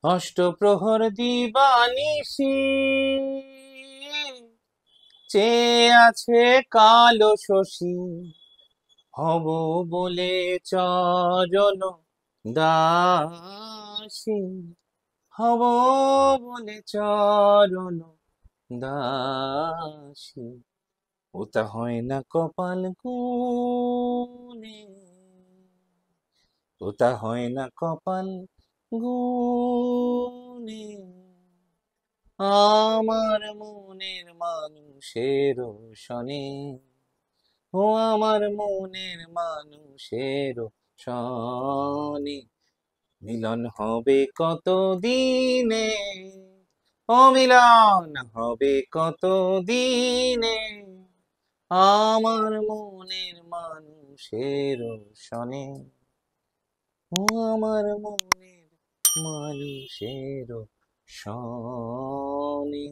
অষ্টপ্রহর দিবানিশি চেয়ে আছে কালো শশী, হব বলে চরণ দাসী, হব বলে চরণ দাসী। ওটা হয় না কপাল গুনে, ওটা হয় না কপাল গুনে, আমার মনের মানুষের শনে, ও আমার মনের মানুষের শনে, মিলন হবে কত দিনে, ও মিলন হবে কত দিনে, আমার মনের মানুষের শনে, ও আমার মনের মানুষের শনে।